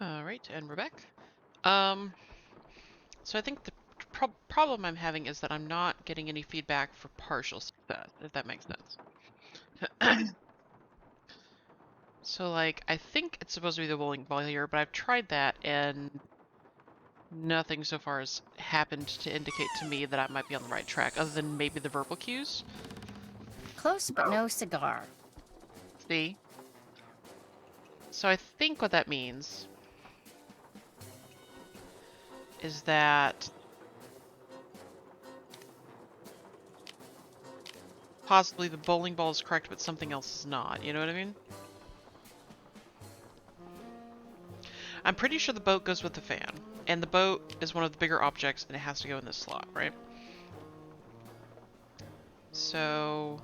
All right, and we're back. Um, so I think the problem I'm having is that I'm not getting any feedback for partial success, if that makes sense. So, like, I think it's supposed to be the bowling ball here, but I've tried that and nothing so far has happened to indicate to me that I might be on the right track, other than maybe the verbal cues. Close but no cigar. See? So I think what that means is that possibly the bowling ball is correct, but something else is not. You know what I mean? I'm pretty sure the boat goes with the fan, and the boat is one of the bigger objects, and it has to go in this slot, right? So,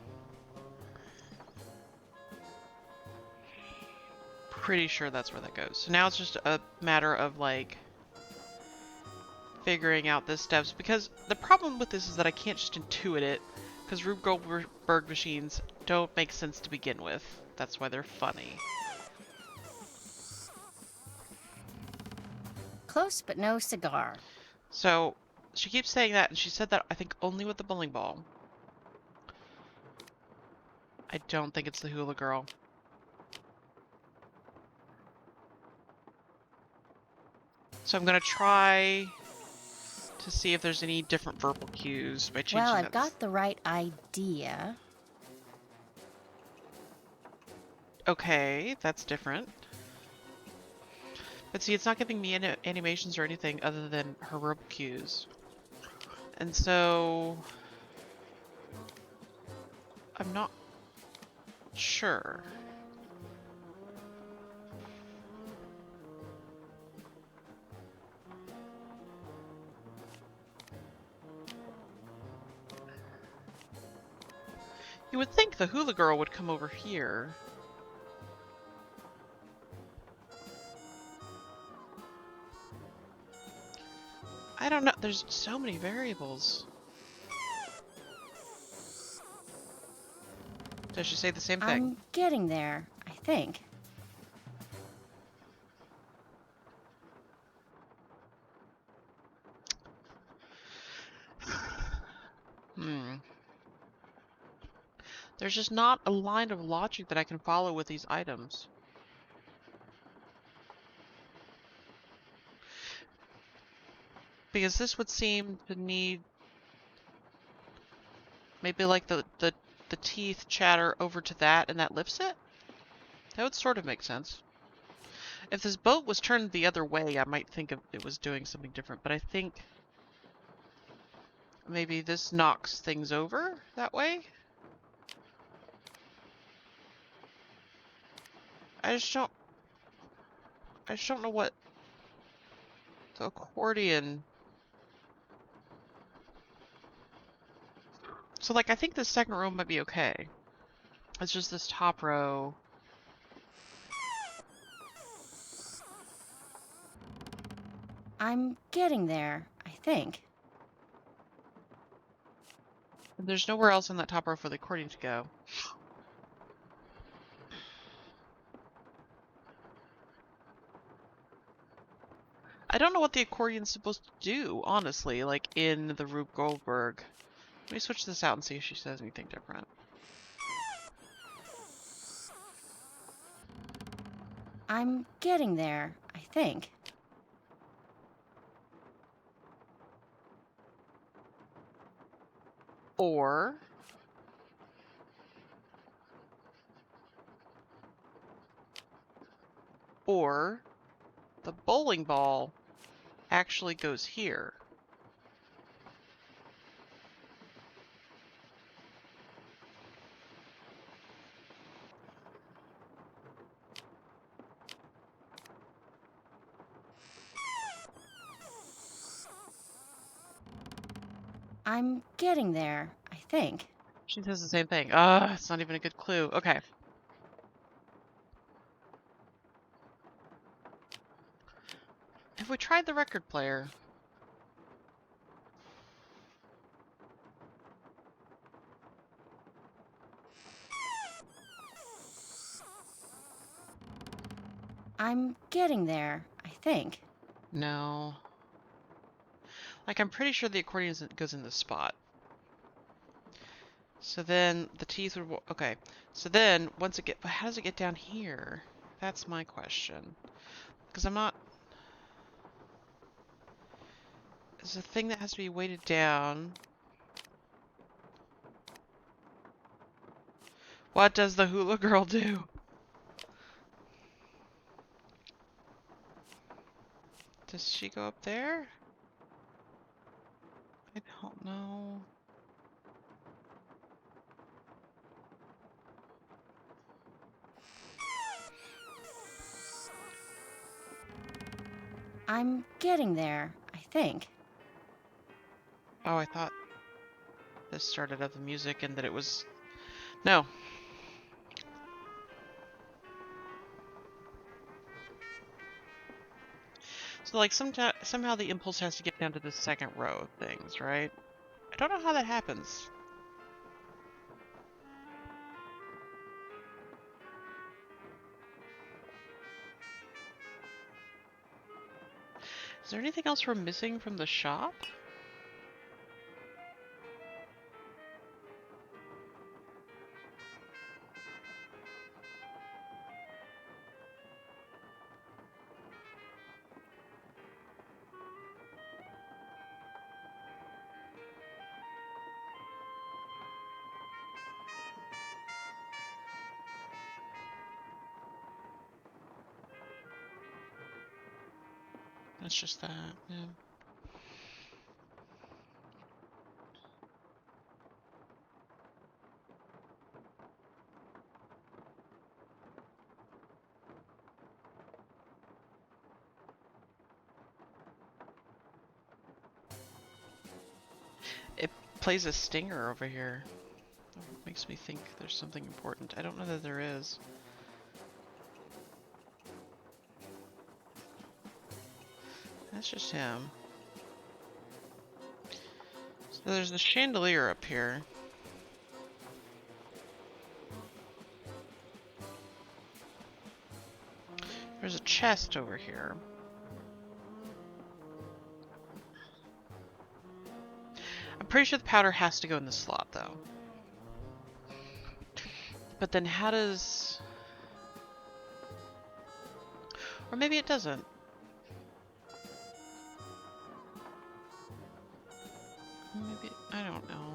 pretty sure that's where that goes. So now it's just a matter of, like, figuring out the steps, because the problem with this is that I can't just intuit it, because Rube Goldberg machines don't make sense to begin with. That's why they're funny. Close but no cigar. So, she keeps saying that, and she said that, I think, only with the bowling ball. I don't think it's the hula girl. So I'm gonna try to see if there's any different verbal cues by Well, changing I've that. got the right idea. Okay, that's different. But see, it's not giving me any animations or anything other than her verbal cues. And so I'm not sure. You would think the hula girl would come over here. I don't know. There's so many variables. Does she say the same thing? I'm getting there, I think. Hmm. There's just not a line of logic that I can follow with these items. Because this would seem to need maybe like the teeth chatter over to that and that lifts it? That would sort of make sense. If this boat was turned the other way, I might think of it was doing something different, but I think maybe this knocks things over that way? I just don't know what the accordion. So like I think the second row might be okay. It's just this top row. I'm getting there, I think. There's nowhere else in that top row for the accordion to go. I don't know what the accordion's supposed to do, honestly, like in the Rube Goldberg. Let me switch this out and see if she says anything different. I'm getting there, I think. Or the bowling ball actually goes here. I'm getting there, I think. She says the same thing. It's not even a good clue. Okay. Have we tried the record player? I'm getting there, I think. No. Like, I'm pretty sure the accordion goes in this spot. So then the teeth would... Okay. So then, once it but how does it get down here? That's my question. Because I'm not... There's a thing that has to be weighted down. What does the hula girl do? Does she go up there? I don't know. I'm getting there, I think. Oh, I thought this started up the music and that it was... No. So, like, somehow the impulse has to get down to the second row of things, right? I don't know how that happens. Is there anything else we're missing from the shop? That's just that, yeah. It plays a stinger over here. It makes me think there's something important. I don't know that there is. That's just him. So there's the chandelier up here. There's a chest over here. I'm pretty sure the powder has to go in the slot, though. But then how does... Or maybe it doesn't. Maybe... I don't know.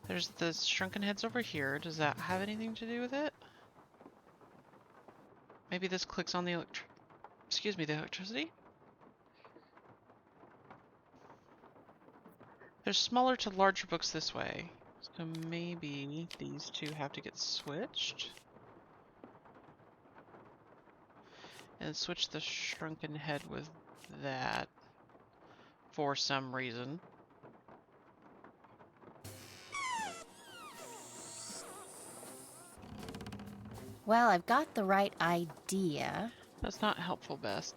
There's the shrunken heads over here. Does that have anything to do with it? Maybe this clicks on the the electricity? There's smaller to larger books this way. So maybe these two have to get switched. And switch the shrunken head with that for some reason. Well, I've got the right idea. That's not helpful, Bess.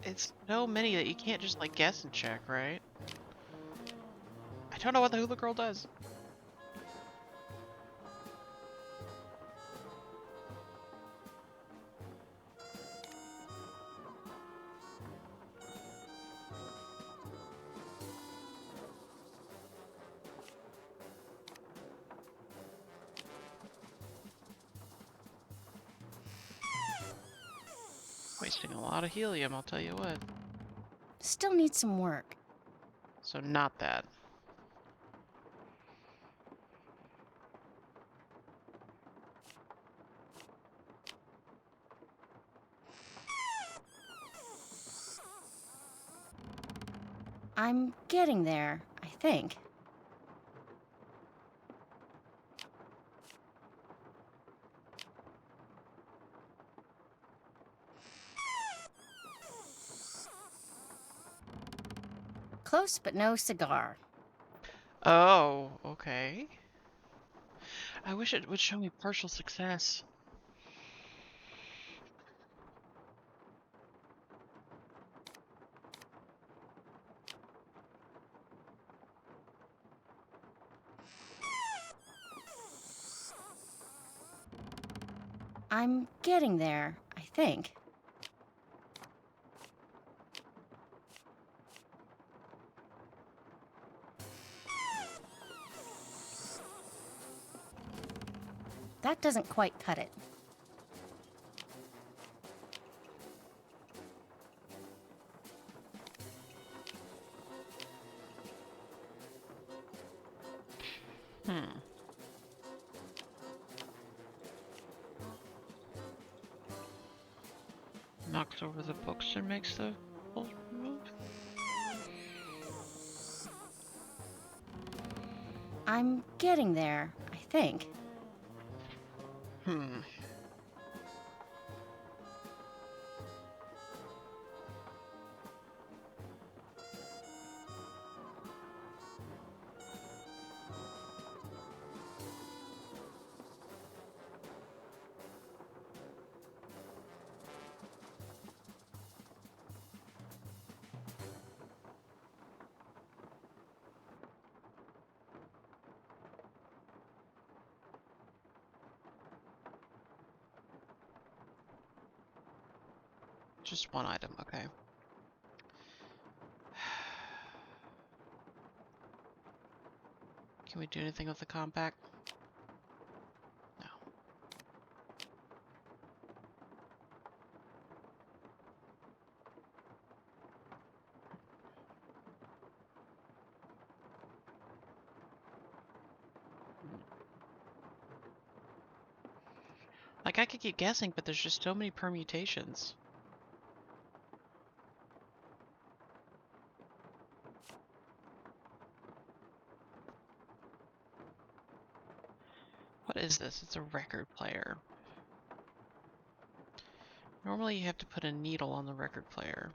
It's so many that you can't just like guess and check, right? I don't know what the hula girl does. Wasting a lot of helium, I'll tell you what. Still needs some work. So not that. I'm getting there, I think. Close but no cigar. Oh, okay. I wish it would show me partial success. I'm getting there, I think. That doesn't quite cut it. Hmm. Knocks over the books and makes the whole move. I'm getting there, I think. Hmm. Just one item, okay. Can we do anything with the compact? No. Like, I could keep guessing, but there's just so many permutations. What is this? It's a record player. Normally you have to put a needle on the record player.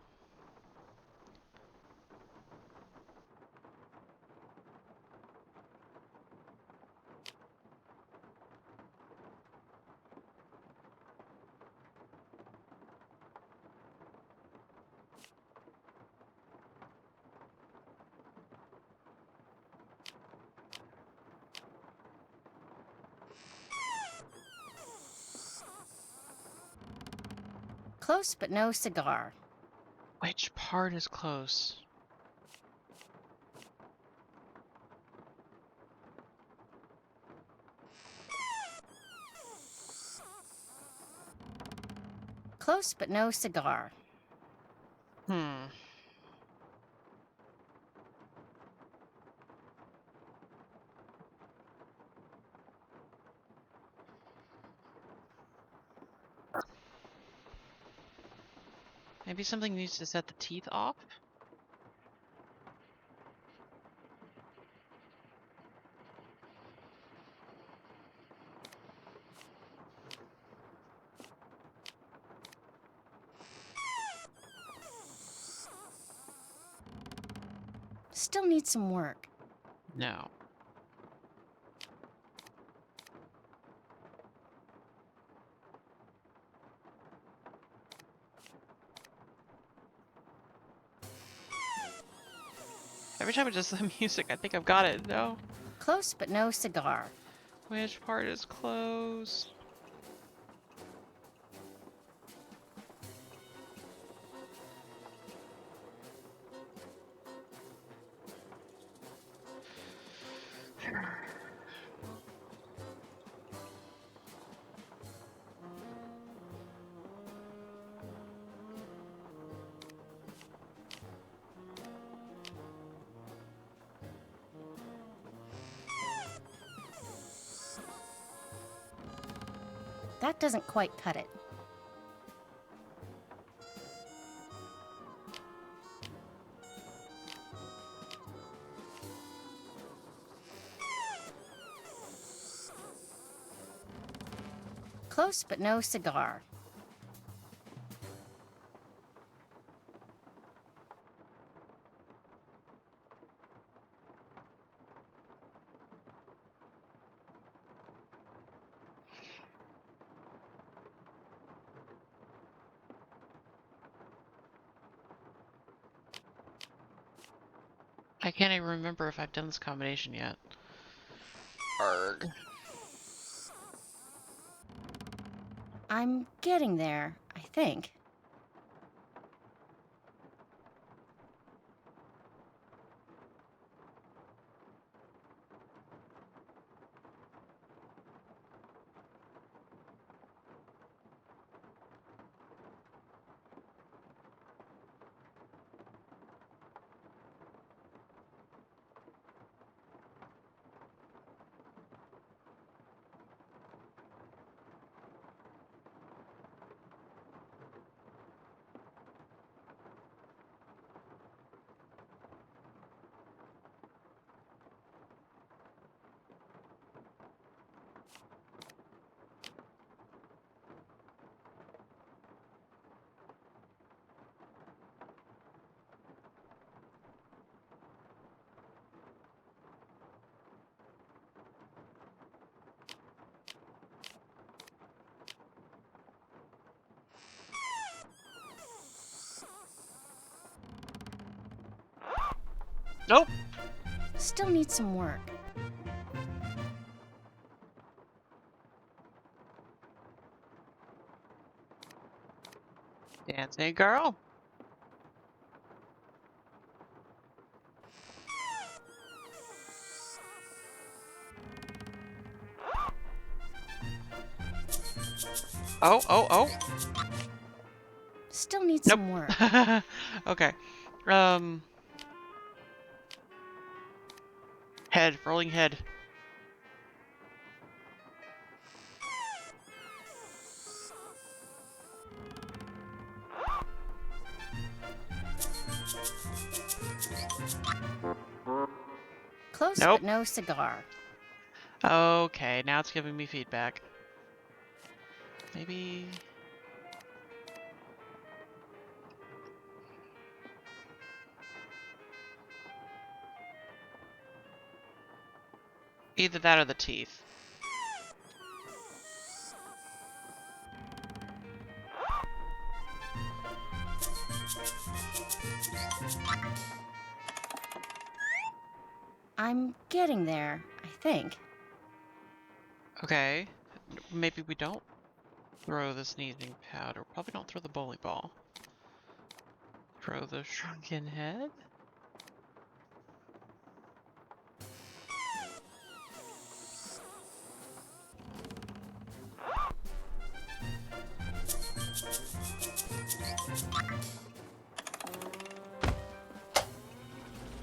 Close but no cigar. Which part is close? Close but no cigar. Hmm. Maybe something needs to set the teeth off? Still needs some work. No. Every time it does the music, I think I've got it. No. Close but no cigar. Which part is close? That doesn't quite cut it. Close but no cigar. I can't even remember if I've done this combination yet. Arg. I'm getting there, I think. Nope. Still needs some work. Dancing girl. Oh, oh, oh. Still needs Nope. some work. Okay. Head, rolling head. Close Nope. but no cigar. Okay, now it's giving me feedback. Maybe... Either that or the teeth. I'm getting there, I think. Okay. Maybe we don't throw the sneezing powder. Probably don't throw the bowling ball. Throw the shrunken head?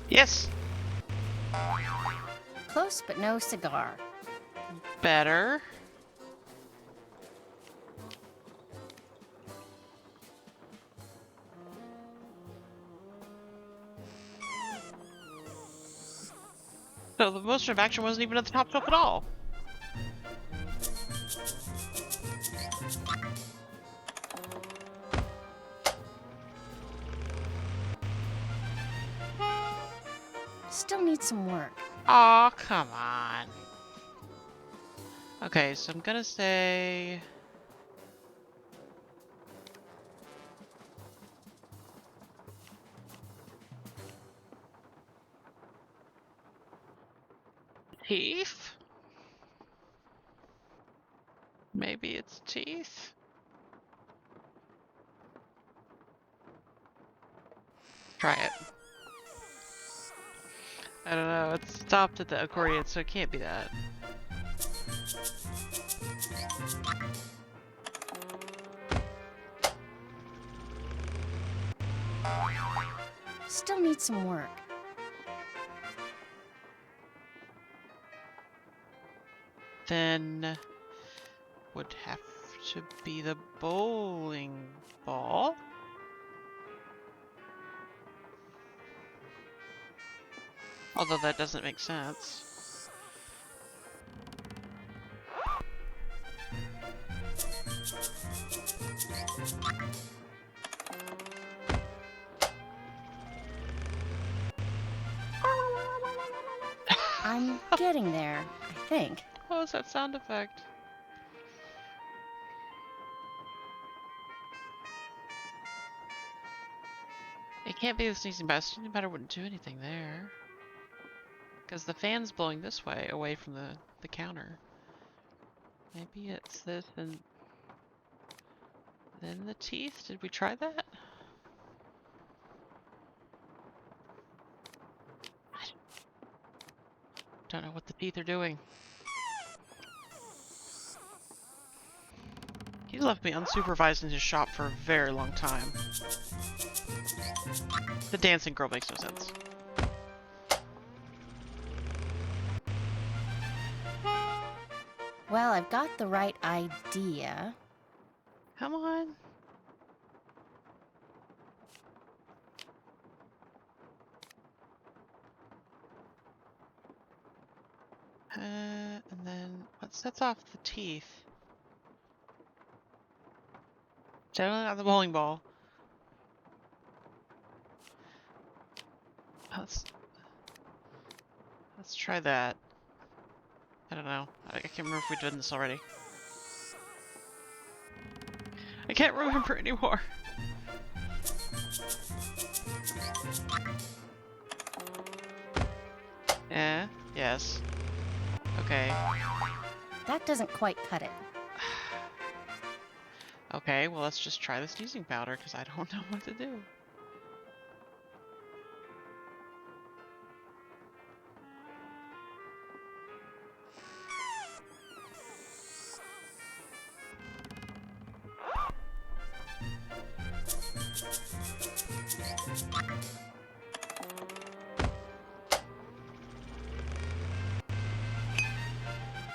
Yes! Close but no cigar. Better. So the motion of action wasn't even at the top shelf at all. Still needs some work. Aw, come on. Okay, so I'm gonna say... Teeth? Maybe it's teeth? Try it. I don't know, it stopped at the accordion, so it can't be that. Still needs some work. Then would have to be the bowling ball. Although that doesn't make sense. I'm getting there, I think. What was that sound effect? It can't be the sneezing powder. Sneezing powder wouldn't do anything there. Because the fan's blowing this way, away from the counter. Maybe it's this and then the teeth? Did we try that? I don't know what the teeth are doing. He left me unsupervised in his shop for a very long time. The dancing girl makes no sense. Well, I've got the right idea. Come on. And then what sets off the teeth? Generally not the bowling ball. Let's try that. I don't know. I can't remember if we've done this already. I can't remember anymore. Eh? Yes. Okay. That doesn't quite cut it. Okay, well let's just try the sneezing powder because I don't know what to do.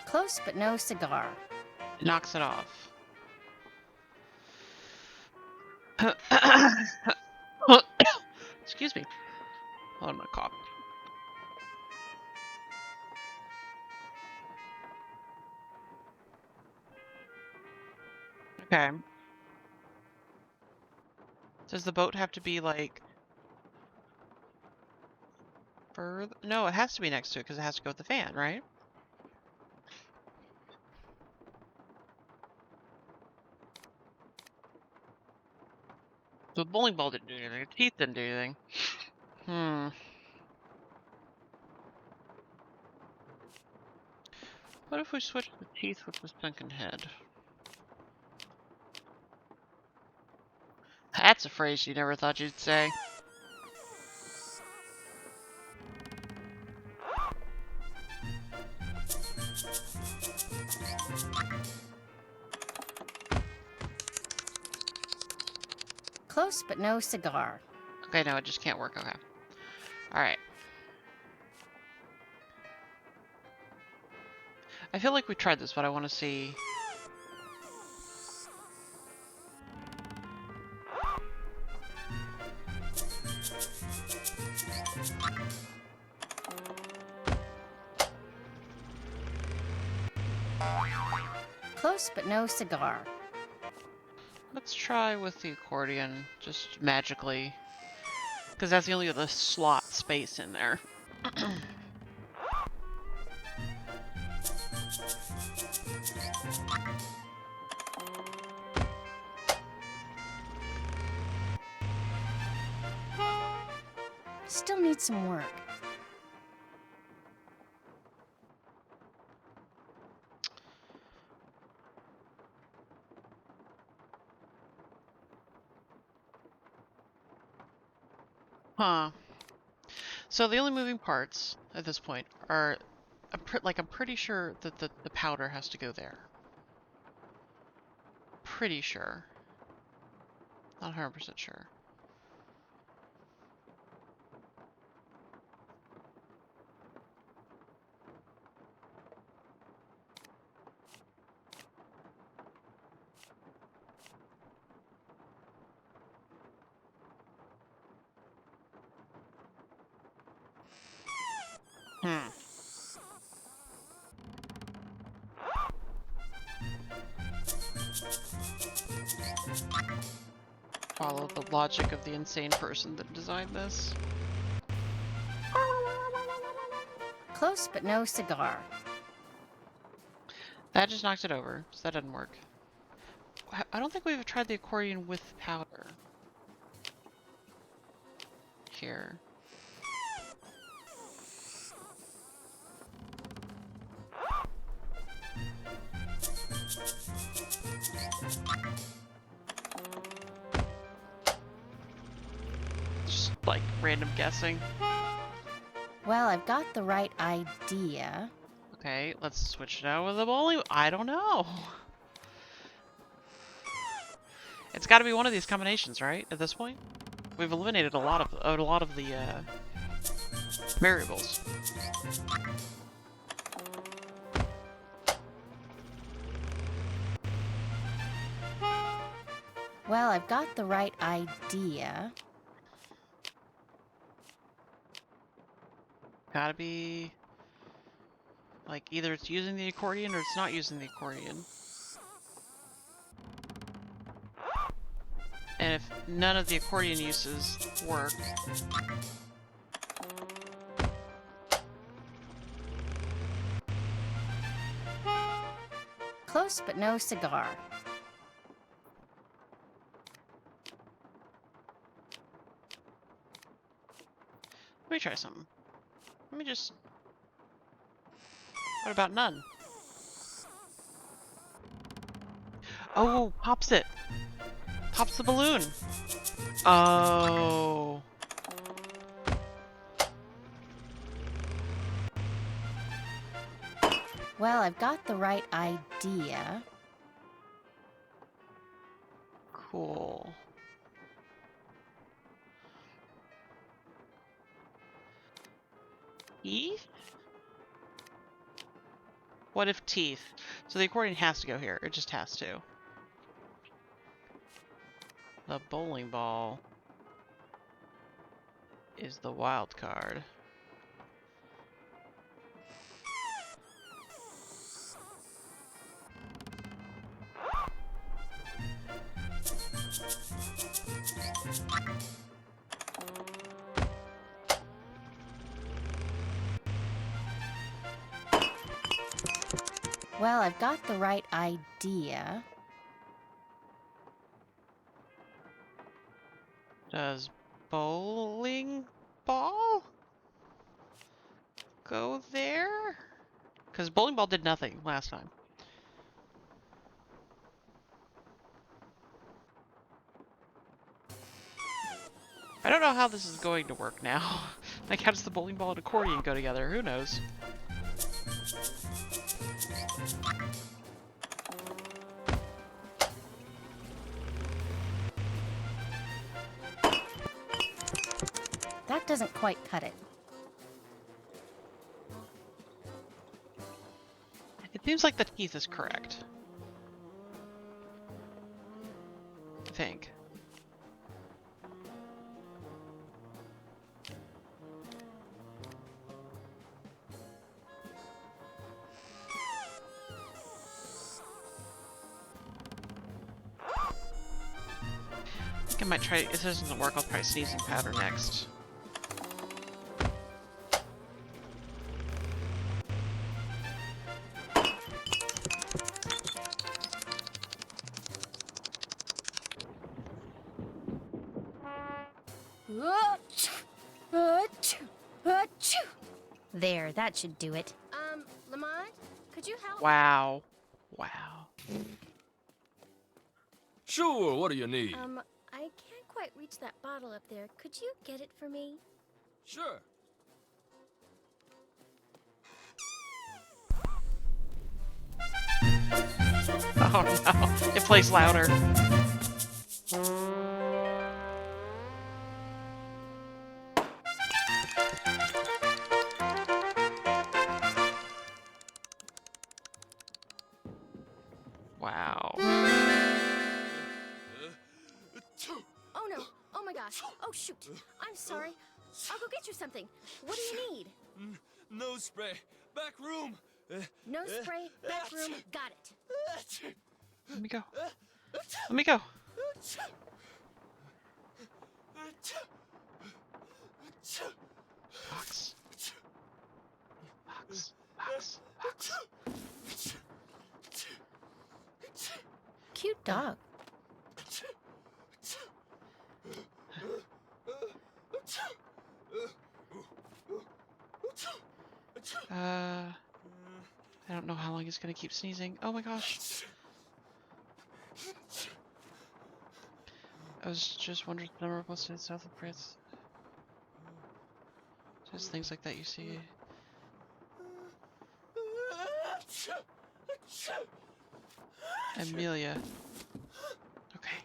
Close, but no cigar. It knocks it off. Excuse me. Hold on, my cough. Okay. Does the boat have to be like further? No, it has to be next to it because it has to go with the fan, right? The bowling ball didn't do anything. The teeth didn't do anything. What if we switch the teeth with the sunken head? That's a phrase you never thought you'd say. Close, but no cigar. Okay, no, it just can't work. Okay. Alright. I feel like we tried this, but I want to see... Close, but no cigar. Let's try with the accordion, just magically. Because that's the only other slot space in there. Still needs some work. Huh. So the only moving parts at this point are, I'm pretty sure that the powder has to go there. Pretty sure. Not 100% sure. Follow the logic of the insane person that designed this. Close, but no cigar. That just knocked it over, so that doesn't work. I don't think we've tried the accordion with powder. Here. Just like random guessing. Well, I've got the right idea. Okay, let's switch it out with the bowling. I don't know. It's got to be one of these combinations, right? At this point, we've eliminated a lot of the variables. Well, I've got the right idea. Gotta be like either it's using the accordion or it's not using the accordion. And if none of the accordion uses work, Close but no cigar. let me try something. Let me just. What about none? Oh, pops it. Pops the balloon. Oh. Well, I've got the right idea. Cool. Teeth? What if teeth? So the accordion has to go here. It just has to. The bowling ball is the wild card. Well, I've got the right idea. Does bowling ball go there? Because bowling ball did nothing last time. I don't know how this is going to work now. Like, how does the bowling ball and accordion go together? Who knows? That doesn't quite cut it. It seems like the teeth is correct. I think. I think I might try. If this doesn't work, I'll try sneezing powder next. There, that should do it. Lamont, could you help? Wow. Wow. Sure, what do you need? I can't quite reach that bottle up there. Could you get it for me? Sure. Oh no. It plays louder. Wow. Oh no! Oh my gosh! Oh shoot! I'm sorry. I'll go get you something. What do you need? Nose spray. Back room. No spray, back room. Got it. Let me go. Let me go. Box. Box. Box. Box. Cute dog. I don't know how long he's gonna keep sneezing. Oh my gosh. I was just wondering the number of posted in south of France. Just things like that you see. Amelia. Okay.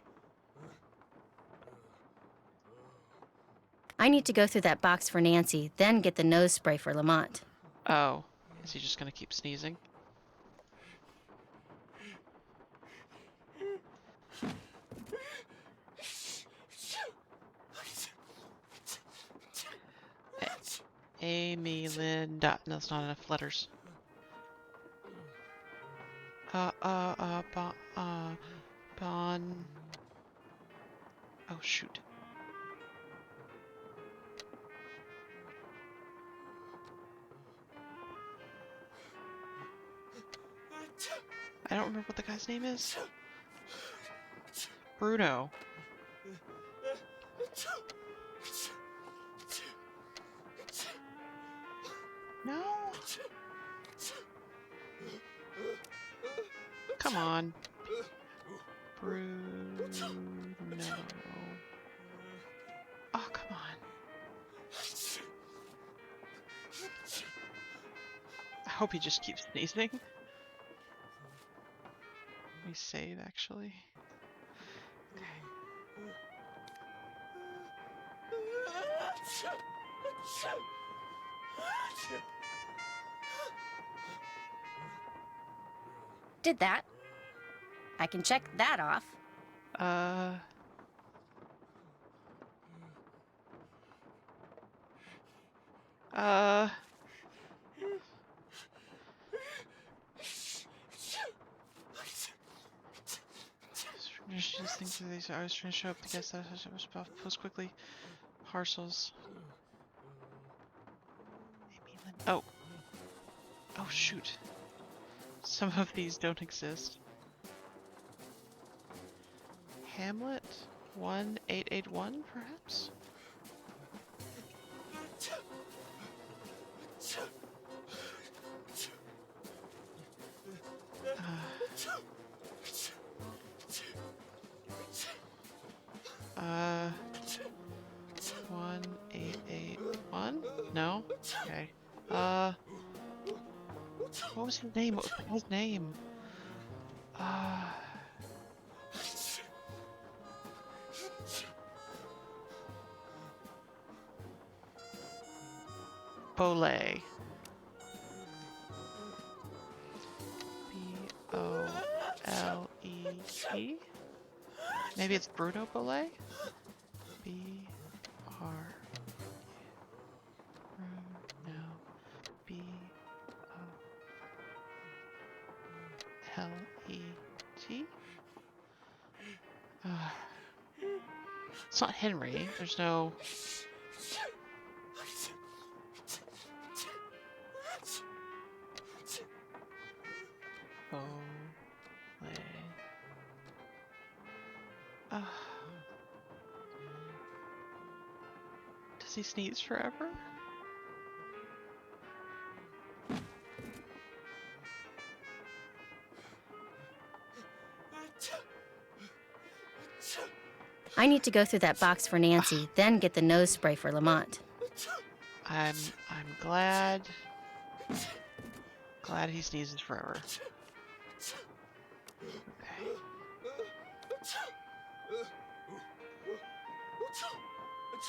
I need to go through that box for Nancy, then get the nose spray for Lamont. Oh. Is he just gonna keep sneezing? Amy Lynn dot. No, that's not enough letters. Bon. Oh, shoot. I don't remember what the guy's name is. Bruno. No. Come on. Bruno. Oh, come on. I hope he just keeps sneezing. Let me save, actually. Okay. Did that. I can check that off. Just think that these I was trying to show up to guess that I was about to post quickly. Parcels. Oh. Oh shoot. Some of these don't exist. Hamlet 1881, perhaps? Uh, 1881? No? Okay. What was his name? What was his name? Boley. B-O-L-E-E? Maybe it's Bruno Boley? B-R... Bruno... B-O-L-E-T? It's not Henry. There's no... Does he sneeze forever? I need to go through that box for Nancy, then get the nose spray for Lamont. I'm glad he sneezes forever. Okay.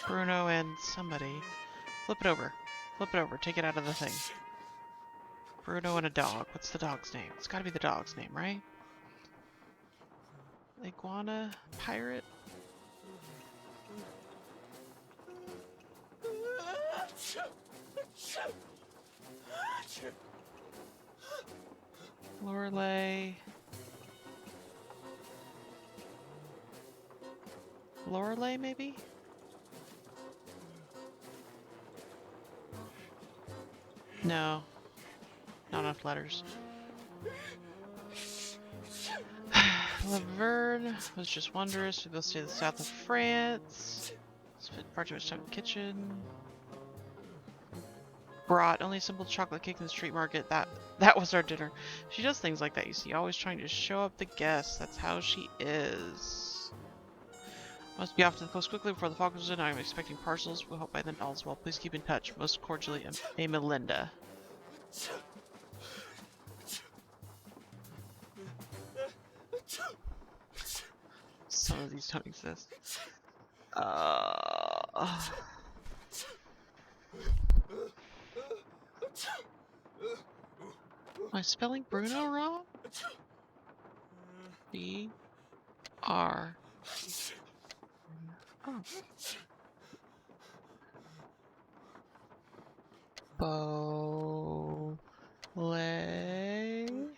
Bruno and somebody. Flip it over. Flip it over. Take it out of the thing. Bruno and a dog. What's the dog's name? It's gotta be the dog's name, right? Iguana pirate? Lorelei. Lorelei, maybe? No. Not enough letters. Laverne was just wondrous. We both stay in the south of France. Spent far too much time in the kitchen. Brought only a simple chocolate cake in the street market. That was our dinner. She does things like that, you see. Always trying to show up the guests. That's how she is. Must be off to the post quickly before the fog comes in. I'm expecting parcels. We hope by then all is well. Please keep in touch. Most cordially, A. Melinda. Some of these don't exist. Am I spelling Bruno wrong? B R. Oh. Bolay.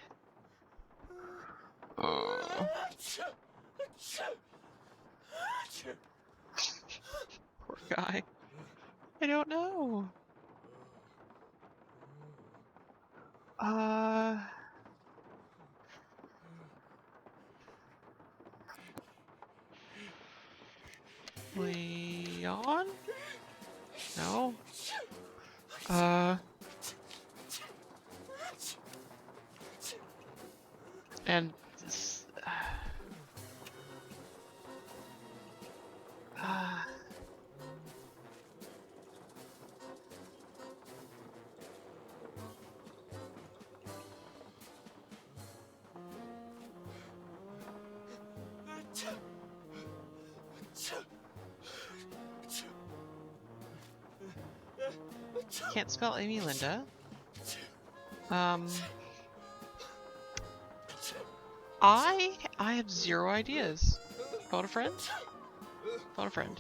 Oh. Poor guy. I don't know. Leon? No. And this, can't spell Amy Linda. I have zero ideas. Phone a friend? Phone a friend.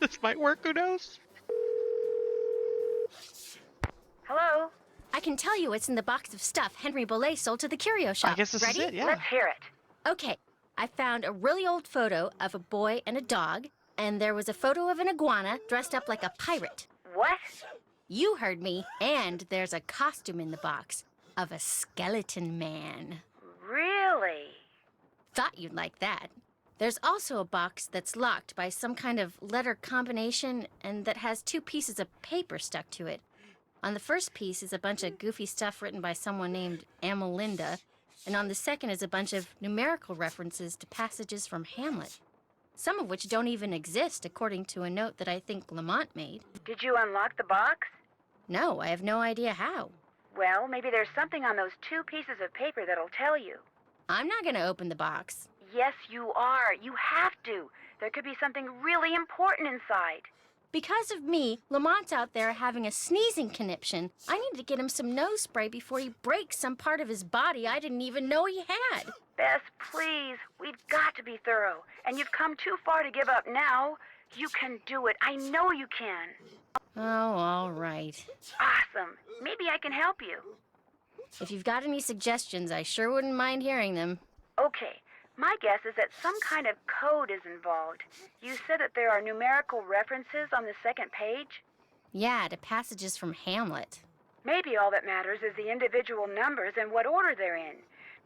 This might work, who knows? Hello? I can tell you it's in the box of stuff Henry Bolay sold to the curio shop. I guess this Ready? is it, yeah. Let's hear it. Okay, I found a really old photo of a boy and a dog, and there was a photo of an iguana dressed up like a pirate. What? You heard me. And there's a costume in the box of a skeleton man. Really? Thought you'd like that. There's also a box that's locked by some kind of letter combination and that has 2 pieces of paper stuck to it. On the first piece is a bunch of goofy stuff written by someone named Amelinda, and on the second is a bunch of numerical references to passages from Hamlet, some of which don't even exist according to a note that I think Lamont made. Did you unlock the box? No, I have no idea how. Well, maybe there's something on those 2 pieces of paper that'll tell you. I'm not going to open the box. Yes, you are. You have to. There could be something really important inside. Because of me, Lamont's out there having a sneezing conniption. I need to get him some nose spray before he breaks some part of his body I didn't even know he had. Bess, please. We've got to be thorough. And you've come too far to give up now. You can do it. I know you can. Oh, all right. Awesome. Maybe I can help you. If you've got any suggestions, I sure wouldn't mind hearing them. Okay. My guess is that some kind of code is involved. You said that there are numerical references on the second page? Yeah, to passages from Hamlet. Maybe all that matters is the individual numbers and what order they're in.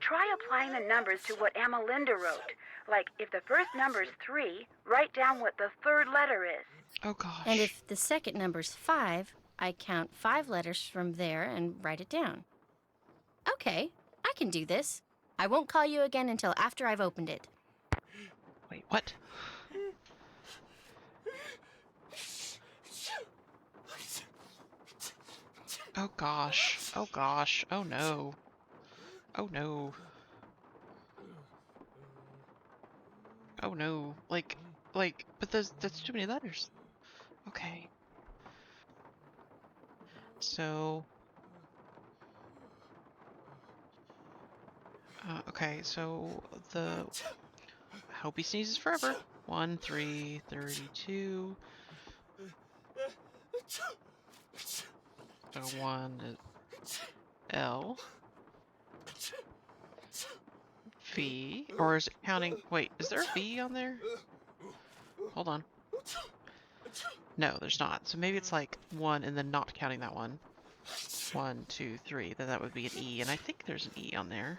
Try applying the numbers to what Amelinda wrote. Like, if the first number's 3, write down what the third letter is. Oh gosh. And if the second number's 5, I count 5 letters from there and write it down. Okay, I can do this. I won't call you again until after I've opened it. Wait, what? Oh gosh. Oh gosh. Oh no. Oh no. Oh no. Like, but that's too many letters. Okay. So... okay, so the... I hope he sneezes forever. 1, 3, 32. So 1 is L. V. Or is it counting... Wait, is there a V on there? Hold on. No, there's not. So maybe it's like 1 and then not counting that one. 1, 2, 3. Then that would be an E. And I think there's an E on there.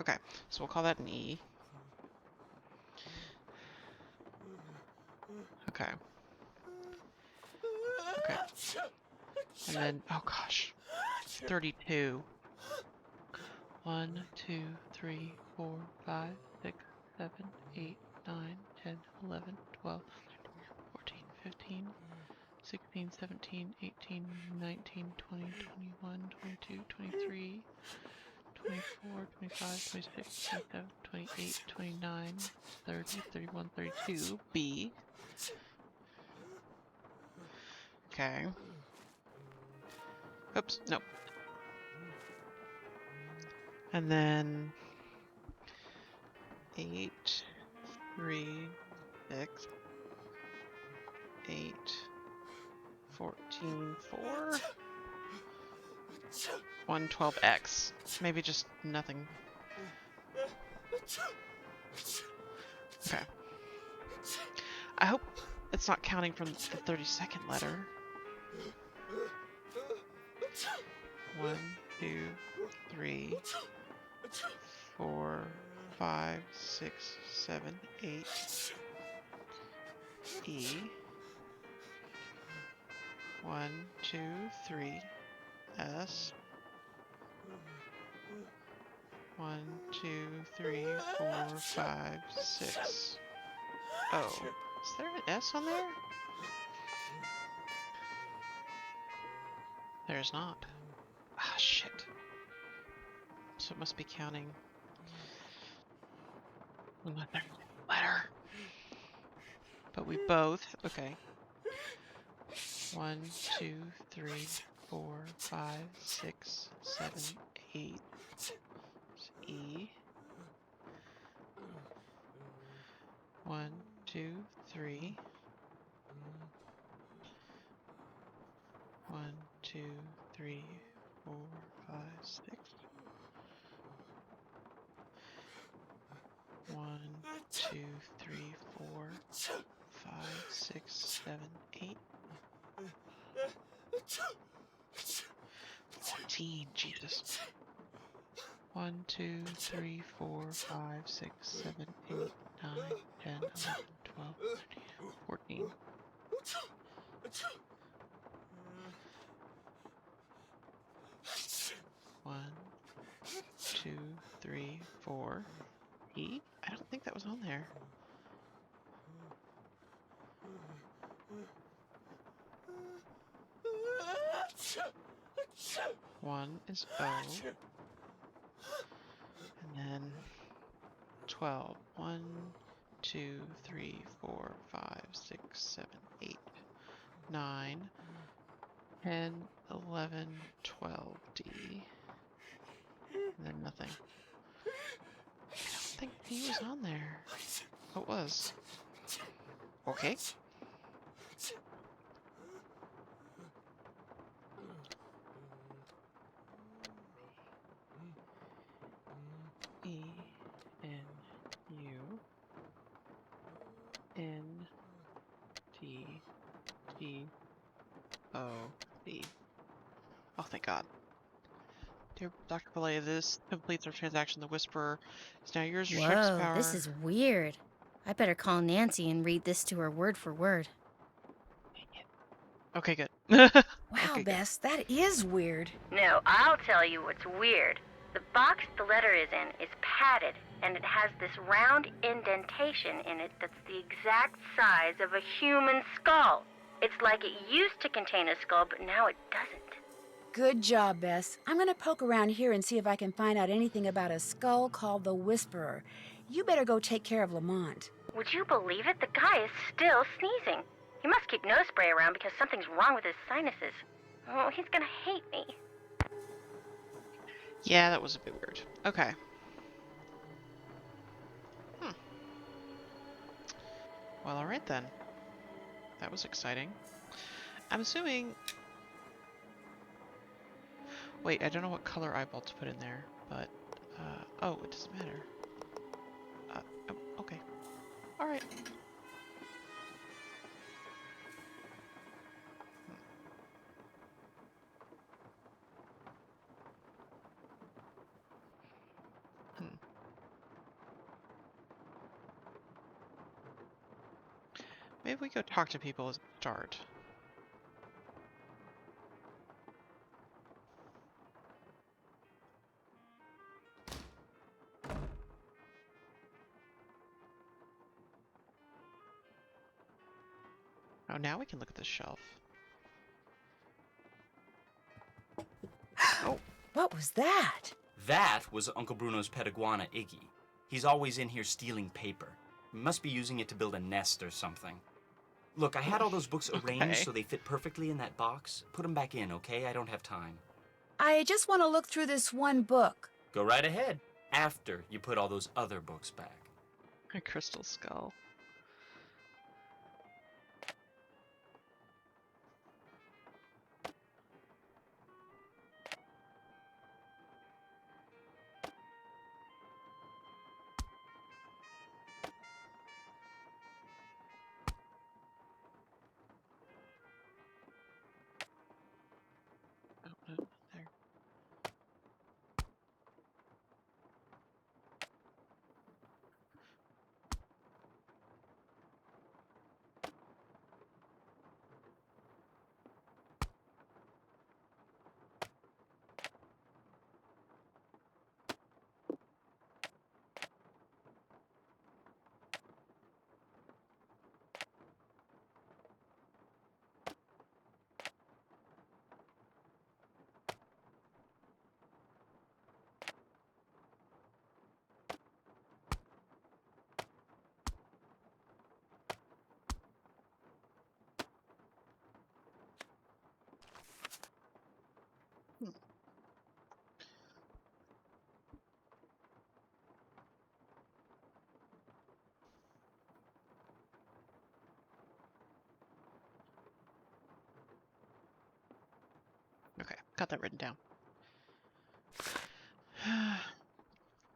Okay, so we'll call that an E. Okay. Okay. And then, oh gosh. 32. 1, 2, 3, 4, 5, 6, 7, 8, 9, 10, 11, 12, 13, 14, 15, 16, 17, 18, 19, 20, 21, 22, 23, 24, 25, 26, 27, 28, 29, 30, 31, 32. B. Okay. Oops, no. And then 8, 3, 6, 8, 14, 4, 112X. Maybe just nothing. Okay. I hope it's not counting from the 32nd letter. 1, 2, 3, 4, 5, 6, 7, 8. E. 1, 2, 3. S. 1, 2, 3, 4, 5, 6. Oh. Is there an S on there? There's not. Ah, shit. So it must be counting another letter. But we both, okay. 1, 2, 3, 4, 5, 6, 7, 8. E. 1, 2, 3. 1, 2, 3, 4, 5, 6. 1, 2, 3, 4, 5, 6, 7, 8. 14, Jesus. 1, 2, 3, 4, 5, 6, 7, 8, 9, 10, 11, 12, 13, 14. 1, 2, 3, 4. E? I don't think that was on there. One is O. And then 12. 1, 2, 3, 4, 5, 6, 7, 8, 9, 10, 11, 12. D. And then nothing. I don't think D was on there. Oh, it was. Okay. E, N, U, N, T, T, O, D. Oh, thank God. Dear Dr. Belay, this completes our transaction. The Whisperer is now yours. Restricts Whoa, power. this is weird. I better call Nancy and read this to her word for word. Okay, good. Wow, Okay, good. Bess, that is weird. No, I'll tell you what's weird. The box the letter is in is padded, and it has this round indentation in it that's the exact size of a human skull. It's like it used to contain a skull, but now it doesn't. Good job, Bess. I'm gonna poke around here and see if I can find out anything about a skull called the Whisperer. You better go take care of Lamont. Would you believe it? The guy is still sneezing. He must keep nose spray around because something's wrong with his sinuses. Oh, he's gonna hate me. Yeah, that was a bit weird. Okay. Well, alright then. That was exciting. I'm assuming... Wait, I don't know what color eyeball to put in there, but... oh, it doesn't matter. Oh, okay. Alright. Maybe we go talk to people as a start. Oh, now we can look at this shelf. Oh, What was that? That was Uncle Bruno's pet iguana, Iggy. He's always in here stealing paper. He must be using it to build a nest or something. Look, I had all those books arranged Okay. so they fit perfectly in that box. Put them back in, okay? I don't have time. I just want to look through this one book. Go right ahead. After you put all those other books back. a crystal skull. Oh, no, there. Okay, got that written down.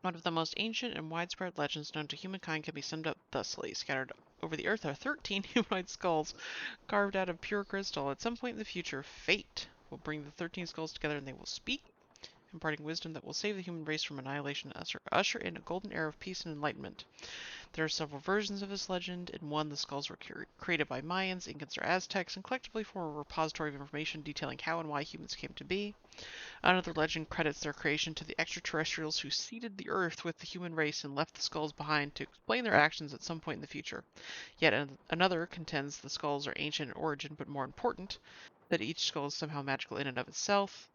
One of the most ancient and widespread legends known to humankind can be summed up thusly. Scattered over the earth are 13 humanoid skulls carved out of pure crystal. At some point in the future, fate will bring the 13 skulls together and they will speak, imparting wisdom that will save the human race from annihilation and usher in a golden era of peace and enlightenment. There are several versions of this legend. In one, the skulls were created by Mayans, Incans, or Aztecs, and collectively form a repository of information detailing how and why humans came to be. Another legend credits their creation to the extraterrestrials who seeded the Earth with the human race and left the skulls behind to explain their actions at some point in the future. Yet another contends the skulls are ancient in origin, but more important, that each skull is somehow magical in and of itself.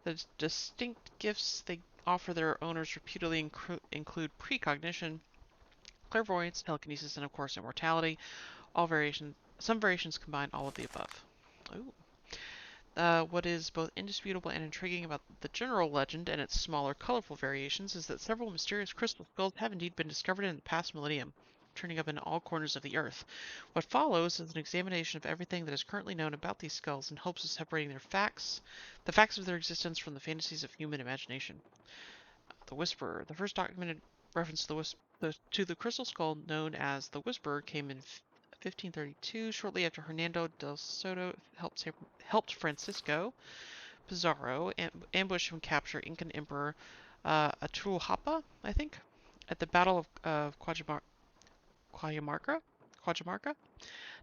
The distinct gifts they offer their owners reputedly include precognition, clairvoyance, telekinesis, and of course immortality. Some variations combine all of the above. Ooh. What is both indisputable and intriguing about the general legend and its smaller, colorful variations is that several mysterious crystal skulls have indeed been discovered in the past millennium, turning up in all corners of the earth. What follows is an examination of everything that is currently known about these skulls in hopes of separating the facts of their existence from the fantasies of human imagination. The Whisperer. The first documented reference to the crystal skull known as the Whisperer came in 1532, shortly after Hernando del Soto helped Francisco Pizarro ambush and capture Incan Emperor Atahualpa, I think, at the Battle of Cajamarca.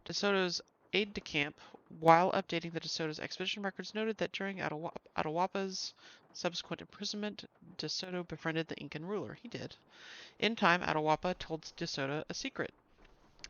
De Soto's aide-de-camp, while updating the De Soto's expedition records, noted that during Atahualpa's subsequent imprisonment, De Soto befriended the Incan ruler. He did. In time, Atahualpa told De Soto a secret.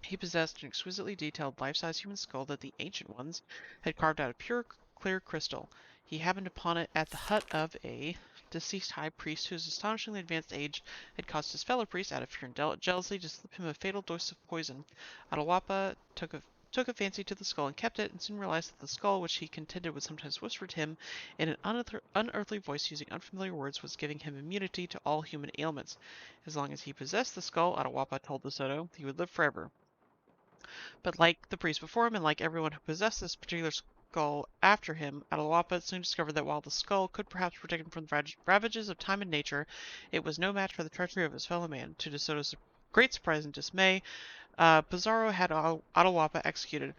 He possessed an exquisitely detailed life-size human skull that the Ancient Ones had carved out of pure, clear crystal. He happened upon it at the hut of a deceased high priest whose astonishingly advanced age had caused his fellow priests, out of fear and jealousy, to slip him a fatal dose of poison. Atahualpa took a fancy to the skull and kept it, and soon realized that the skull, which he contended would sometimes whisper to him in an unearthly voice using unfamiliar words, was giving him immunity to all human ailments. As long as he possessed the skull, Atahualpa told De Soto, he would live forever. But like the priest before him, and like everyone who possessed this particular skull after him, Atahualpa soon discovered that while the skull could perhaps protect him from the ravages of time and nature, it was no match for the treachery of his fellow man. To De Soto's great surprise and dismay, Pizarro had Atahualpa executed.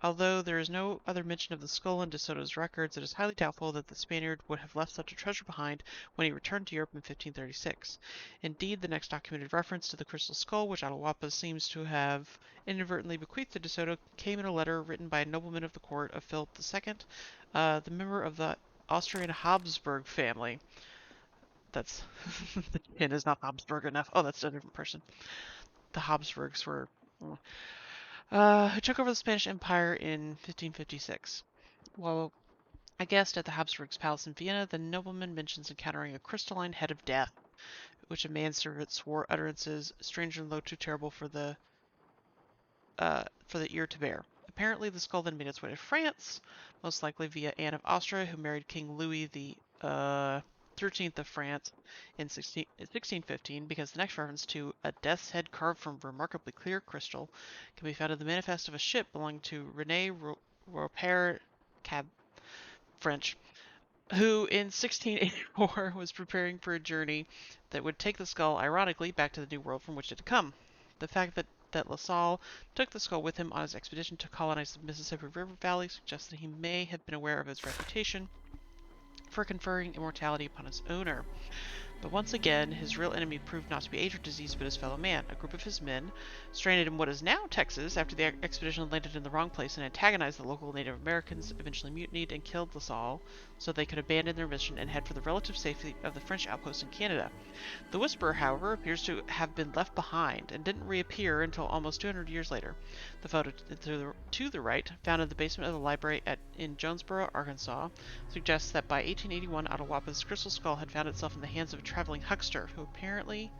Although there is no other mention of the skull in De Soto's records, it is highly doubtful that the Spaniard would have left such a treasure behind when he returned to Europe in 1536. Indeed, the next documented reference to the crystal skull, which Atahualpa seems to have inadvertently bequeathed to De Soto, came in a letter written by a nobleman of the court of Philip II, the member of the Austrian Habsburg family. That's the pin is not Habsburg enough. Oh, that's a different person. The Habsburgs were who took over the Spanish Empire in 1556. While a guest at the Habsburgs' palace in Vienna, the nobleman mentions encountering a crystalline head of death, which a manservant swore utterances strange and low too terrible for the ear to bear. Apparently, the skull then made its way to France, most likely via Anne of Austria, who married King Louis the 13th of France in 1615, because the next reference to a death's head carved from remarkably clear crystal can be found in the manifest of a ship belonging to René Robert Cab, French, who in 1684 was preparing for a journey that would take the skull, ironically, back to the New World from which it had come. The fact that La Salle took the skull with him on his expedition to colonize the Mississippi River Valley suggests that he may have been aware of its reputation for conferring immortality upon its owner. But once again, his real enemy proved not to be age or disease, but his fellow man. A group of his men, stranded in what is now Texas after the expedition landed in the wrong place and antagonized the local Native Americans, eventually mutinied and killed La Salle so they could abandon their mission and head for the relative safety of the French outpost in Canada. The Whisperer, however, appears to have been left behind and didn't reappear until almost 200 years later. The photo to the right, found in the basement of the library in Jonesboro, Arkansas, suggests that by 1881, Atahualpa's crystal skull had found itself in the hands of a traveling huckster who apparently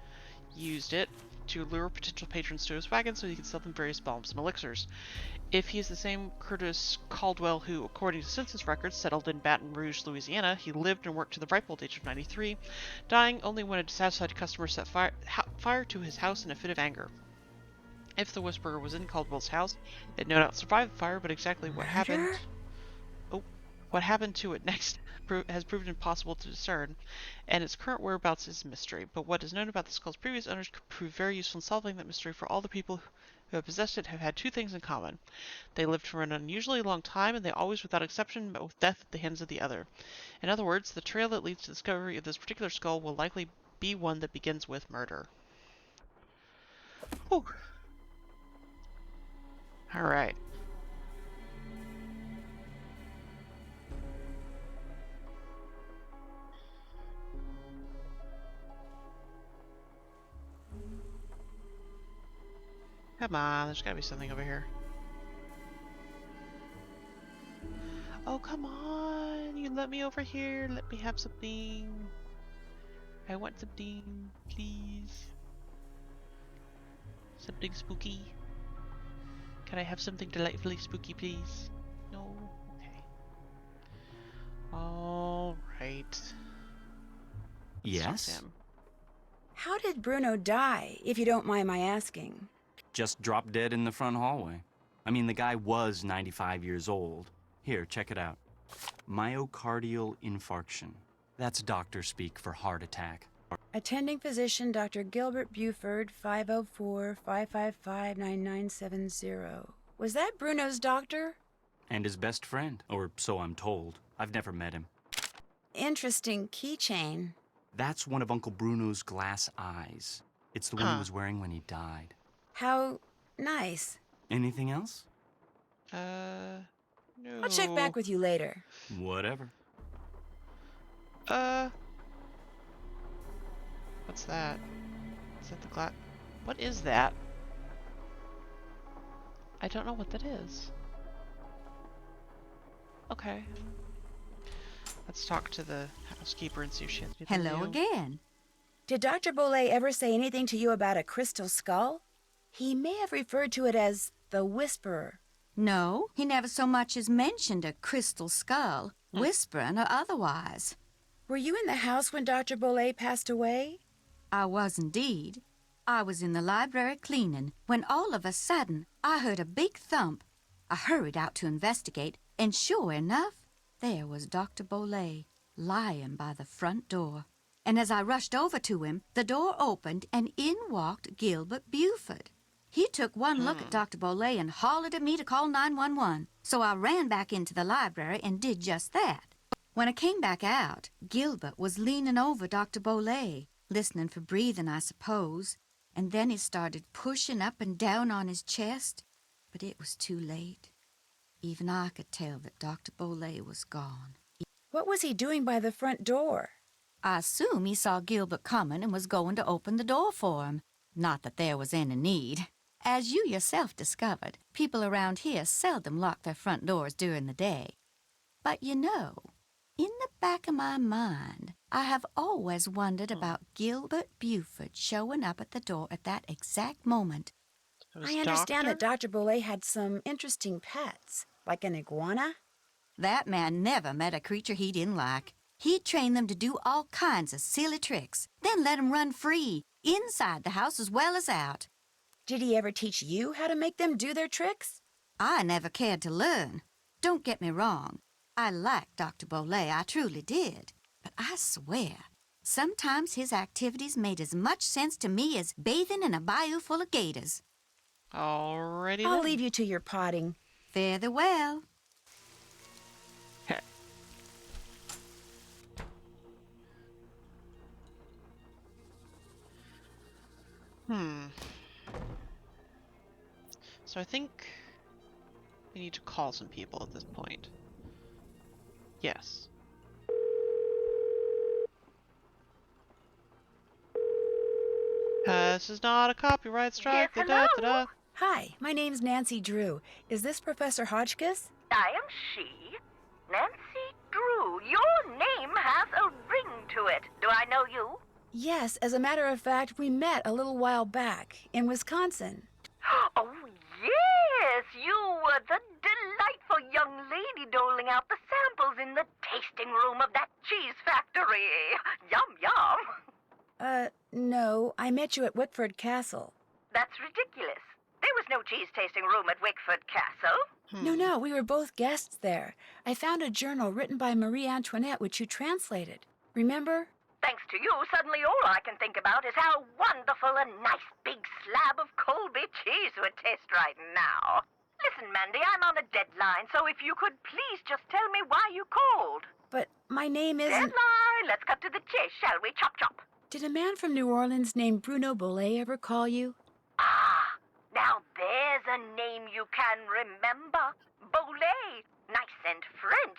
used it to lure potential patrons to his wagon so he could sell them various balms and elixirs. If he is the same Curtis Caldwell who, according to census records, settled in Baton Rouge, Louisiana, he lived and worked to the ripe old age of 93, dying only when a dissatisfied customer set fire to his house in a fit of anger. If the Whisperer was in Caldwell's house, it no doubt survived the fire, but exactly what happened to it next has proven impossible to discern, and its current whereabouts is a mystery. But what is known about the skull's previous owners could prove very useful in solving that mystery, for all the people who have possessed it have had two things in common. They lived for an unusually long time, and they always, without exception, met with death at the hands of the other. In other words, the trail that leads to the discovery of this particular skull will likely be one that begins with murder. Whew. Alright. Come on, there's gotta be something over here. Oh, come on! You let me over here. Let me have something. I want something, please. Something spooky. Can I have something delightfully spooky, please? No? Okay. Alright. Yes? How did Bruno die, if you don't mind my asking? Just dropped dead in the front hallway. I mean, the guy was 95 years old. Here, check it out. Myocardial infarction. That's doctor speak for heart attack. Attending physician Dr. Gilbert Buford, 504-555-9970. Was that Bruno's doctor? And his best friend, or so I'm told. I've never met him. Interesting keychain. That's one of Uncle Bruno's glass eyes. It's the one he was wearing when he died. How nice. Anything else? No. I'll check back with you later. Whatever. What's that? Is that the glass? What is that? I don't know what that is. Okay. Let's talk to the housekeeper and see if she has anything Hello new. again. Did Dr. Bollé ever say anything to you about a crystal skull? He may have referred to it as the Whisperer. No, he never so much as mentioned a crystal skull, whispering or otherwise. Were you in the house when Dr. Bollé passed away? I was indeed. I was in the library cleaning when all of a sudden I heard a big thump. I hurried out to investigate, and sure enough, there was Dr. Bollé lying by the front door. And as I rushed over to him, the door opened and in walked Gilbert Buford. He took one look at Dr. Bollé and hollered at me to call 911. So I ran back into the library and did just that. When I came back out, Gilbert was leaning over Dr. Bollé, listening for breathing, I suppose. And then he started pushing up and down on his chest. But it was too late. Even I could tell that Dr. Bollé was gone. What was he doing by the front door? I assume he saw Gilbert coming and was going to open the door for him. Not that there was any need. As you yourself discovered, people around here seldom lock their front doors during the day. But you know, in the back of my mind, I have always wondered about Gilbert Buford showing up at the door at that exact moment. It was I understand that Doctor? Dr. Bolet had some interesting pets, like an iguana. That man never met a creature he didn't like. He'd train them to do all kinds of silly tricks, then let 'em run free, inside the house as well as out. Did he ever teach you how to make them do their tricks? I never cared to learn. Don't get me wrong. I liked Dr. Bolet, I truly did. But I swear, sometimes his activities made as much sense to me as bathing in a bayou full of gators. Alrighty I'll then. leave you to your potting. Fare thee well. Heh. So I think we need to call some people at this point. Yes. This is not a copyright strike. Yes, Da-da-da-da. Hi, my name's Nancy Drew. Is this Professor Hotchkiss? I am she, Nancy Drew. Your name has a ring to it. Do I know you? Yes, as a matter of fact, we met a little while back in Wisconsin. Oh, yes, you were the delightful young lady doling out the samples in the tasting room of that cheese factory. Yum, yum. No, I met you at Wickford Castle. That's ridiculous. There was no cheese tasting room at Wickford Castle. No, we were both guests there. I found a journal written by Marie Antoinette, which you translated. Remember? Thanks to you, suddenly all I can think about is how wonderful a nice big slab of Colby cheese would taste right now. Listen, Mandy, I'm on a deadline, so if you could please just tell me why you called. But my name isn't... Deadline! Let's cut to the chase, shall we? Chop, chop. Did a man from New Orleans named Bruno Bolet ever call you? Ah, now there's a name you can remember. Bolet. Nice and French.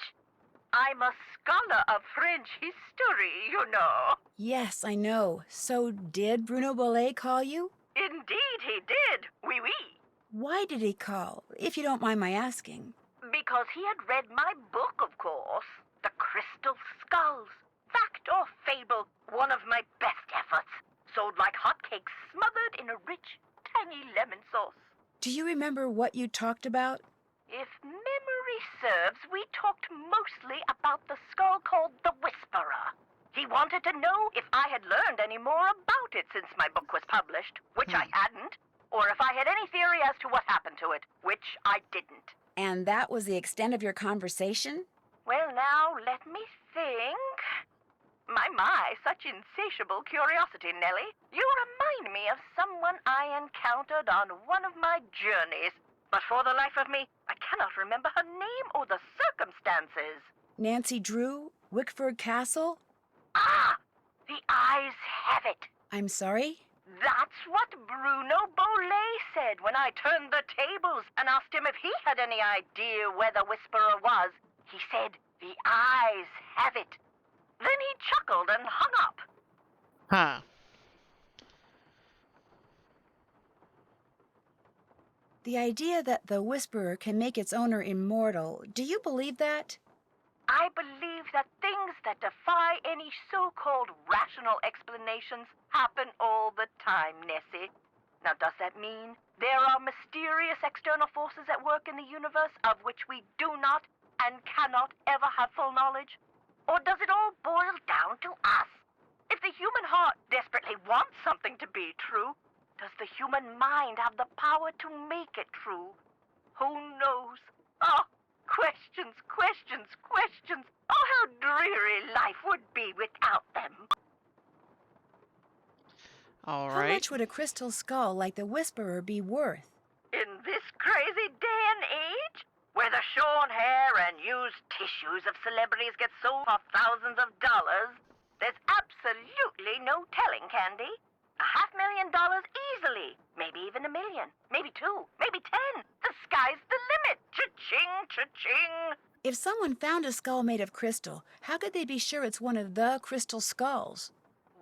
I'm a scholar of French history, you know. Yes, I know. So did Bruno Bolet call you? Indeed he did. Oui, oui. Why did he call, if you don't mind my asking? Because he had read my book, of course. The Crystal Skulls. Fact or fable, one of my best efforts. Sold like hotcakes, smothered in a rich, tangy lemon sauce. Do you remember what you talked about? If memory serves, we talked mostly about the skull called the Whisperer. He wanted to know if I had learned any more about it since my book was published, which I hadn't, or if I had any theory as to what happened to it, which I didn't. And that was the extent of your conversation? Well, now, let me think. My, such insatiable curiosity, Nellie. You remind me of someone I encountered on one of my journeys. But for the life of me, I cannot remember her name or the circumstances. Nancy Drew, Wickford Castle? Ah! The eyes have it. I'm sorry? That's what Bruno Bolet said when I turned the tables and asked him if he had any idea where the Whisperer was. He said, the eyes have it. Then he chuckled and hung up. Huh. The idea that the Whisperer can make its owner immortal, do you believe that? I believe that things that defy any so-called rational explanations happen all the time, Nessie. Now, does that mean there are mysterious external forces at work in the universe of which we do not and cannot ever have full knowledge? Or does it all boil down to us? If the human heart desperately wants something to be true, does the human mind have the power to make it true? Who knows? Oh, questions, questions, questions. Oh, how dreary life would be without them. All How right. much would a crystal skull like the Whisperer be worth? In this crazy day and age, where the shorn hair and used tissues of celebrities get sold for thousands of dollars, there's absolutely no telling, Candy. $500,000 easily. Maybe even $1 million. Maybe 2. Maybe 10. The sky's the limit. Cha-ching, cha-ching. If someone found a skull made of crystal, how could they be sure it's one of the crystal skulls?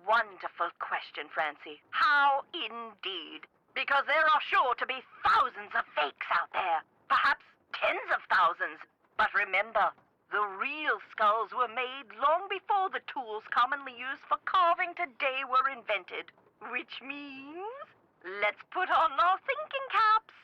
Wonderful question, Francie. How indeed. Because there are sure to be thousands of fakes out there. Perhaps tens of thousands. But remember, the real skulls were made long before the tools commonly used for carving today were invented. Which means, let's put on our thinking caps.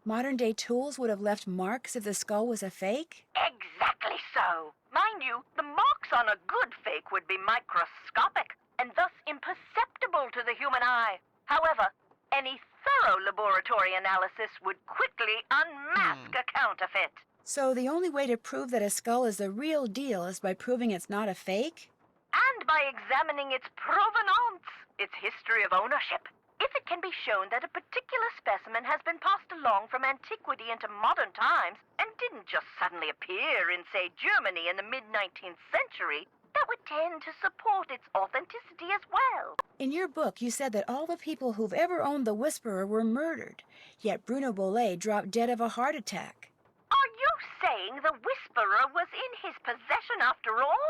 Modern-day tools would have left marks if the skull was a fake? Exactly so. Mind you, the marks on a good fake would be microscopic and thus imperceptible to the human eye. However, any thorough laboratory analysis would quickly unmask a counterfeit. So the only way to prove that a skull is the real deal is by proving it's not a fake? And by examining its provenance, its history of ownership. If it can be shown that a particular specimen has been passed along from antiquity into modern times and didn't just suddenly appear in, say, Germany in the mid-19th century, that would tend to support its authenticity as well. In your book, you said that all the people who've ever owned the Whisperer were murdered, yet Bruno Bollet dropped dead of a heart attack. Are you saying the Whisperer was in his possession after all?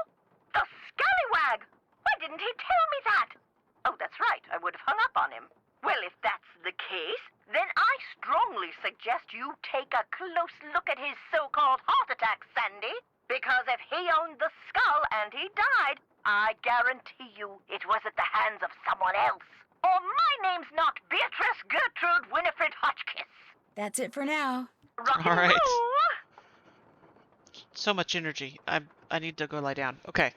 The scallywag! Why didn't he tell me that? Oh, that's right, I would have hung up on him. Well, if that's the case, then I strongly suggest you take a close look at his so-called heart attack, Sandy. Because if he owned the skull and he died, I guarantee you it was at the hands of someone else. Or my name's not Beatrice Gertrude Winifred Hotchkiss. That's it for now. Rock and All right. roll! So much energy. I need to go lie down. Okay.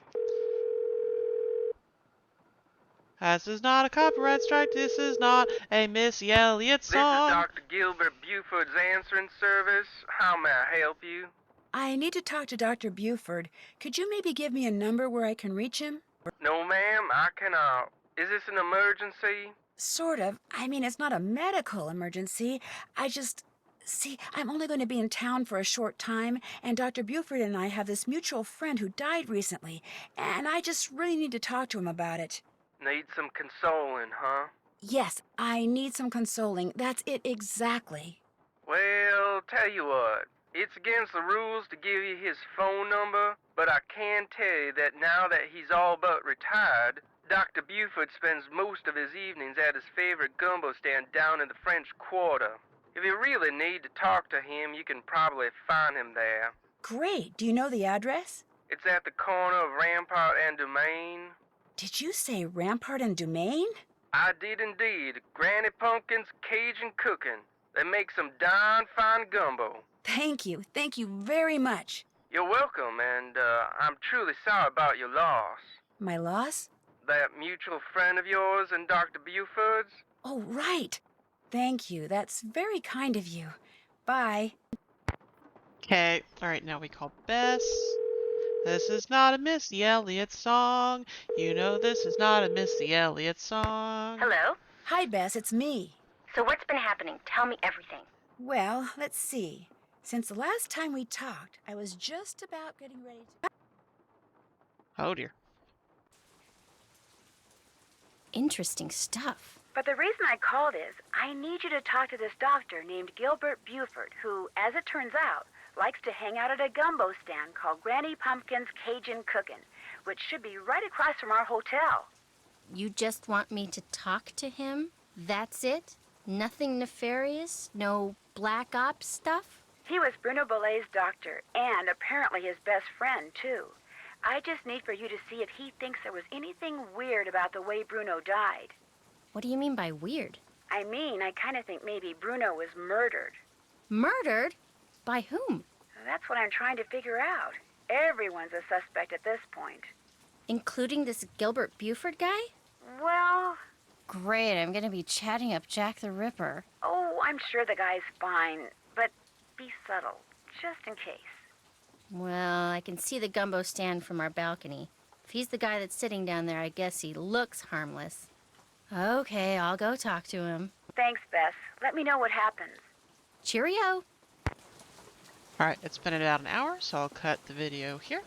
This is not a copyright strike. This is not a Missy Elliott song. This is Dr. Gilbert Buford's answering service. How may I help you? I need to talk to Dr. Buford. Could you maybe give me a number where I can reach him? No, ma'am, I cannot. Is this an emergency? Sort of. I mean, it's not a medical emergency. See, I'm only going to be in town for a short time, and Dr. Buford and I have this mutual friend who died recently, and I just really need to talk to him about it. Need some consoling, huh? Yes, I need some consoling. That's it exactly. Well, tell you what. It's against the rules to give you his phone number, but I can tell you that now that he's all but retired, Dr. Buford spends most of his evenings at his favorite gumbo stand down in the French Quarter. If you really need to talk to him, you can probably find him there. Great. Do you know the address? It's at the corner of Rampart and Domain. Did you say Rampart and Domain? I did indeed. Granny Pumpkin's Cajun Cooking. They make some darn fine gumbo. Thank you. Thank you very much. You're welcome, and I'm truly sorry about your loss. My loss? That mutual friend of yours and Dr. Buford's? Oh, right. Thank you. That's very kind of you. Bye. Okay. Alright, now we call Bess. This is not a Missy Elliott song. You know this is not a Missy Elliott song. Hello? Hi, Bess. It's me. So what's been happening? Tell me everything. Well, let's see. Since the last time we talked, I was just about getting ready to... Oh dear. Interesting stuff. But the reason I called is I need you to talk to this doctor named Gilbert Buford, who, as it turns out, likes to hang out at a gumbo stand called Granny Pumpkin's Cajun Cookin', which should be right across from our hotel. You just want me to talk to him? That's it? Nothing nefarious? No black ops stuff? He was Bruno Bollet's doctor, and apparently his best friend, too. I just need for you to see if he thinks there was anything weird about the way Bruno died. What do you mean by weird? I mean, I kind of think maybe Bruno was murdered. Murdered? By whom? That's what I'm trying to figure out. Everyone's a suspect at this point. Including this Gilbert Buford guy? Well, Great, I'm gonna be chatting up Jack the Ripper. oh, I'm sure the guy's fine, but be subtle, just in case. Well, I can see the gumbo stand from our balcony. If he's the guy that's sitting down there, I guess he looks harmless. Okay, I'll go talk to him. Thanks, Bess. Let me know what happens. Cheerio! Alright, it's been about an hour, so I'll cut the video here.